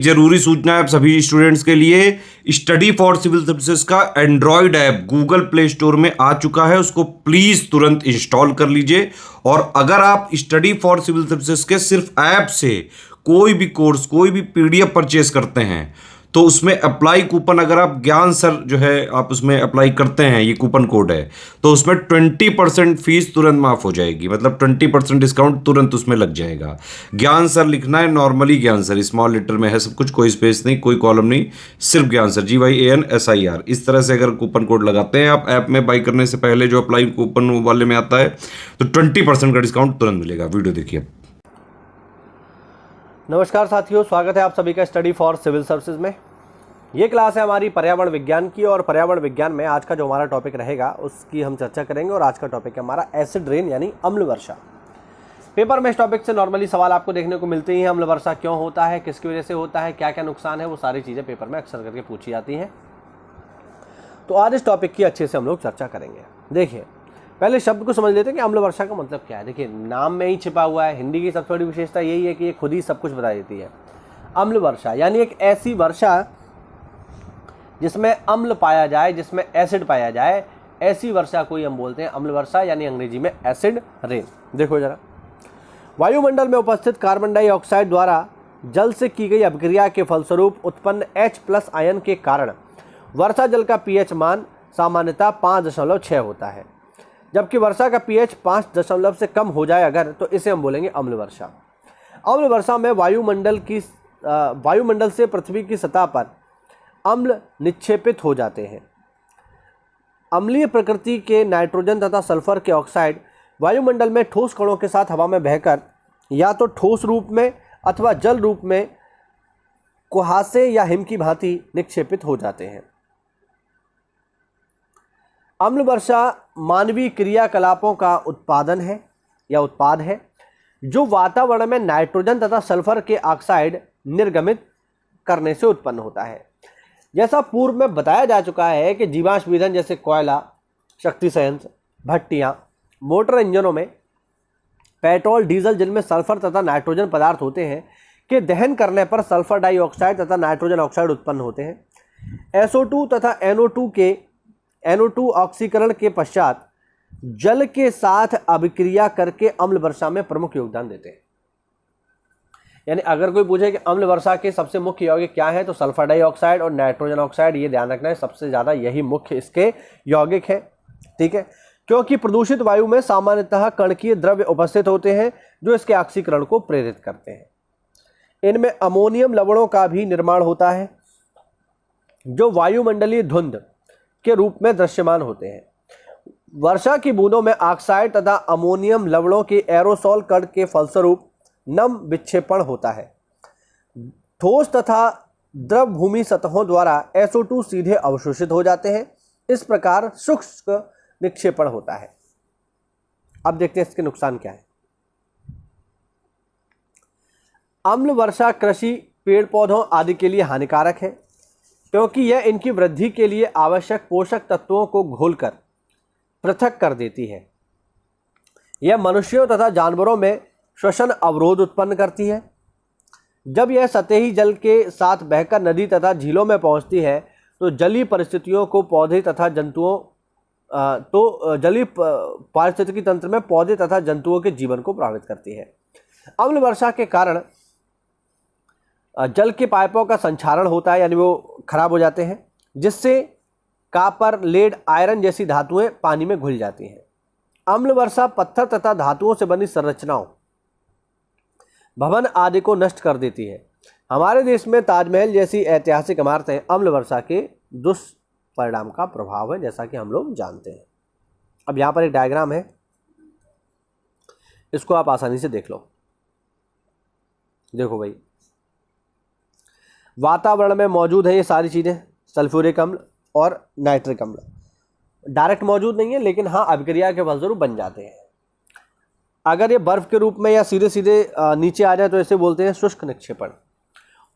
जरूरी सूचना है आप सभी स्टूडेंट्स के लिए, स्टडी फॉर सिविल सर्विसेज का Android app Google play store में आ चुका है, उसको प्लीज तुरंत इंस्टॉल कर लीजिए। और अगर आप स्टडी फॉर सिविल सर्विसेज के सिर्फ ऐप से कोई भी कोर्स, कोई भी पीडीएफ परचेस करते हैं तो उसमें अप्लाई कूपन, अगर आप ज्ञान सर जो है आप उसमें अप्लाई करते हैं, ये कूपन कोड है, तो उसमें 20% फीस तुरंत माफ हो जाएगी, मतलब 20% डिस्काउंट तुरंत उसमें लग जाएगा। ज्ञान सर लिखना है, नॉर्मली ज्ञान सर स्मॉल लेटर में है सब कुछ, कोई स्पेस नहीं, कोई कॉलम नहीं, सिर्फ ज्ञान सर, GYANSIR। इस तरह से अगर कूपन कोड लगाते हैं आप ऐप में बाई करने से पहले, जो अप्लाई कूपन वाले में आता है, तो 20% का डिस्काउंट तुरंत मिलेगा। वीडियो देखिए। नमस्कार साथियों, स्वागत है आप सभी का स्टडी फॉर सिविल सर्विसेज में। ये क्लास है हमारी पर्यावरण विज्ञान की, और पर्यावरण विज्ञान में आज का जो हमारा टॉपिक रहेगा उसकी हम चर्चा करेंगे। और आज का टॉपिक है हमारा एसिड रेन यानी अम्ल वर्षा। पेपर में इस टॉपिक से नॉर्मली सवाल आपको देखने को मिलते ही हैं। अम्ल वर्षा क्यों होता है, किसकी वजह से होता है, क्या क्या नुकसान है, वो सारी चीज़ें पेपर में अक्सर करके पूछी जाती हैं। तो आज इस टॉपिक की अच्छे से हम लोग चर्चा करेंगे। देखिए, पहले शब्द को समझ लेते हैं कि अम्ल वर्षा का मतलब क्या है। देखिए, नाम में ही छिपा हुआ है। हिंदी की सबसे बड़ी विशेषता यही है कि ये खुद ही सब कुछ बता देती है। अम्ल वर्षा यानी एक ऐसी वर्षा जिसमें अम्ल पाया जाए, जिसमें एसिड पाया जाए, ऐसी वर्षा को ही हम बोलते हैं अम्ल वर्षा, यानी अंग्रेजी में एसिड रेन। देखो जरा, वायुमंडल में उपस्थित कार्बन डाइऑक्साइड द्वारा जल से की गई अभिक्रिया के फलस्वरूप उत्पन्न H+ आयन के कारण वर्षा जल का pH मान सामान्यतः 5.6 होता है। जबकि वर्षा का pH 5 से कम हो जाए अगर, तो इसे हम बोलेंगे अम्ल वर्षा। अम्ल वर्षा में वायुमंडल से पृथ्वी की सतह पर अम्ल निक्षेपित हो जाते हैं। अम्लीय प्रकृति के नाइट्रोजन तथा सल्फर के ऑक्साइड वायुमंडल में ठोस कणों के साथ हवा में बहकर या तो ठोस रूप में अथवा जल रूप में कुहासे या हिम की भांति निक्षेपित हो जाते हैं। अम्ल वर्षा मानवीय क्रियाकलापों का उत्पादन है या उत्पाद है, जो वातावरण में नाइट्रोजन तथा सल्फर के ऑक्साइड निर्गमित करने से उत्पन्न होता है। जैसा पूर्व में बताया जा चुका है कि जीवाश्म ईंधन जैसे कोयला, शक्ति संयंत्र, भट्टियाँ, मोटर इंजनों में पेट्रोल, डीजल, जिनमें सल्फर तथा नाइट्रोजन पदार्थ होते हैं, के दहन करने पर सल्फर डाइऑक्साइड तथा नाइट्रोजन ऑक्साइड उत्पन्न होते हैं। SO2 तथा NO2 ऑक्सीकरण के पश्चात जल के साथ अभिक्रिया करके अम्ल वर्षा में प्रमुख योगदान देते हैं। यानी अगर कोई पूछे कि अम्ल वर्षा के सबसे मुख्य यौगिक क्या है, तो सल्फर डाइऑक्साइड और नाइट्रोजन ऑक्साइड, ये ध्यान रखना है, सबसे ज़्यादा यही मुख्य इसके यौगिक हैं। ठीक है, क्योंकि प्रदूषित वायु में सामान्यतः कणकीय द्रव्य उपस्थित होते हैं जो इसके ऑक्सीकरण को प्रेरित करते हैं। इनमें अमोनियम लवणों का भी निर्माण होता है जो वायुमंडलीय धुंध के रूप में दृश्यमान होते हैं। वर्षा की बूंदों में ऑक्साइड तथा अमोनियम लवणों के एरोसोल कण के फलस्वरूप नम विक्षेपण होता है। ठोस तथा द्रव भूमि सतहों द्वारा SO2 सीधे अवशोषित हो जाते हैं। इस प्रकार शुष्क निक्षेपण होता है। अब देखते हैं इसके नुकसान क्या है। अम्ल वर्षा कृषि, पेड़ पौधों आदि के लिए हानिकारक है, क्योंकि यह इनकी वृद्धि के लिए आवश्यक पोषक तत्वों को घोलकर पृथक कर देती है। यह मनुष्यों तथा जानवरों में श्वसन अवरोध उत्पन्न करती है। जब यह सतही जल के साथ बहकर नदी तथा झीलों में पहुंचती है तो जलीय परिस्थितियों को पौधे तथा जंतुओं जलीय पारिस्थितिकी तंत्र में पौधे तथा जंतुओं के जीवन को प्रभावित करती है। अम्ल वर्षा के कारण जल के पाइपों का संक्षारण होता है, यानी वो खराब हो जाते हैं, जिससे कॉपर, लेड, आयरन जैसी धातुएं पानी में घुल जाती हैं। अम्ल वर्षा पत्थर तथा धातुओं से बनी संरचनाओं, भवन आदि को नष्ट कर देती है। हमारे देश में ताजमहल जैसी ऐतिहासिक इमारतें अम्ल वर्षा के दुष्परिणाम का प्रभाव है, जैसा कि हम लोग जानते हैं। अब यहाँ पर एक डायग्राम है, इसको आप आसानी से देख लो। देखो भाई, वातावरण में मौजूद है ये सारी चीज़ें, सल्फ्यूरिक अम्ल और नाइट्रिक अम्ल। डायरेक्ट मौजूद नहीं है, लेकिन हाँ अभिक्रिया के फलस्वरूप बन जाते हैं। अगर ये बर्फ के रूप में या सीधे सीधे नीचे आ जाए तो इसे बोलते हैं शुष्क निक्षेपण,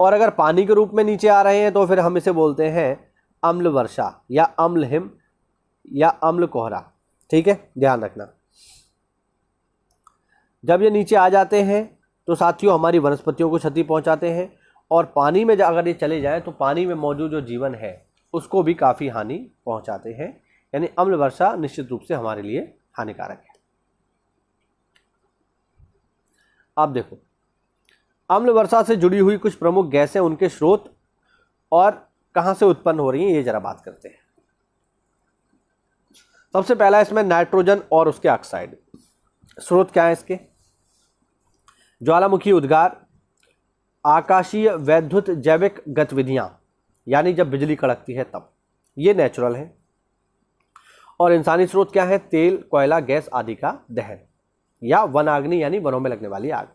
और अगर पानी के रूप में नीचे आ रहे हैं तो फिर हम इसे बोलते हैं अम्ल वर्षा या अम्ल हिम या अम्ल कोहरा। ठीक है, ध्यान रखना। जब ये नीचे आ जाते हैं तो साथियों हमारी वनस्पतियों को क्षति पहुंचाते हैं और पानी में अगर ये चले जाएं तो पानी में मौजूद जो जीवन है उसको भी काफ़ी हानि पहुंचाते हैं। यानी अम्ल वर्षा निश्चित रूप से हमारे लिए हानिकारक है। अब देखो, अम्ल वर्षा से जुड़ी हुई कुछ प्रमुख गैसें, उनके स्रोत और कहां से उत्पन्न हो रही हैं, ये जरा बात करते हैं। सबसे पहला इसमें नाइट्रोजन और उसके ऑक्साइड। स्रोत क्या है इसके? ज्वालामुखी उद्गार, आकाशीय वैद्युत जैविक गतिविधियां, यानी जब बिजली कड़कती है तब, ये नेचुरल है। और इंसानी स्रोत क्या है? तेल, कोयला, गैस आदि का दहन या वनाग्नि यानी वनों में लगने वाली आग।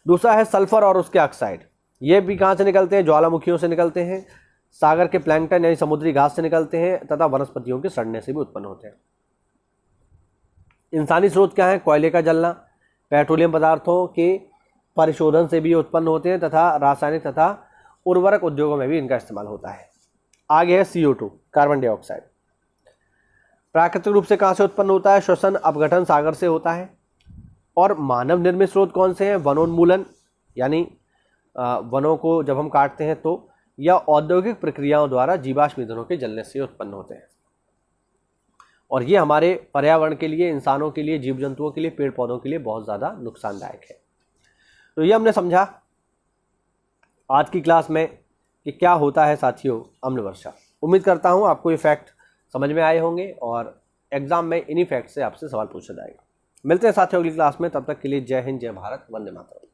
दूसरा है सल्फर और उसके ऑक्साइड। ये भी कहाँ से निकलते हैं? ज्वालामुखियों से निकलते हैं, सागर के प्लैंकटन यानी समुद्री घास से निकलते हैं तथा वनस्पतियों के सड़ने से भी उत्पन्न होते हैं। इंसानी स्रोत क्या है? कोयले का जलना, पेट्रोलियम पदार्थों के परिशोधन से भी उत्पन्न होते हैं तथा रासायनिक तथा उर्वरक उद्योगों में भी इनका इस्तेमाल होता है। आगे है CO2, कार्बन डाइऑक्साइड। प्राकृतिक रूप से कहाँ से उत्पन्न होता है? श्वसन अपघटन सागर से होता है। और मानव निर्मित स्रोत कौन से हैं? वनोन्मूलन, यानी वनों को जब हम काटते हैं तो, या औद्योगिक प्रक्रियाओं द्वारा जीवाश्म ईंधनों के जलने से उत्पन्न होते हैं। और ये हमारे पर्यावरण के लिए, इंसानों के लिए, जीव जंतुओं के लिए, पेड़ पौधों के लिए बहुत ज़्यादा नुकसानदायक है। तो ये हमने समझा आज की क्लास में कि क्या होता है साथियों अम्ल वर्षा। उम्मीद करता हूँ आपको ये फैक्ट समझ में आए होंगे और एग्जाम में इन्हीं फैक्ट से आपसे सवाल पूछा जाएगा। मिलते हैं साथियों अगली क्लास में, तब तक के लिए जय हिंद, जय भारत, वंदे मातरम।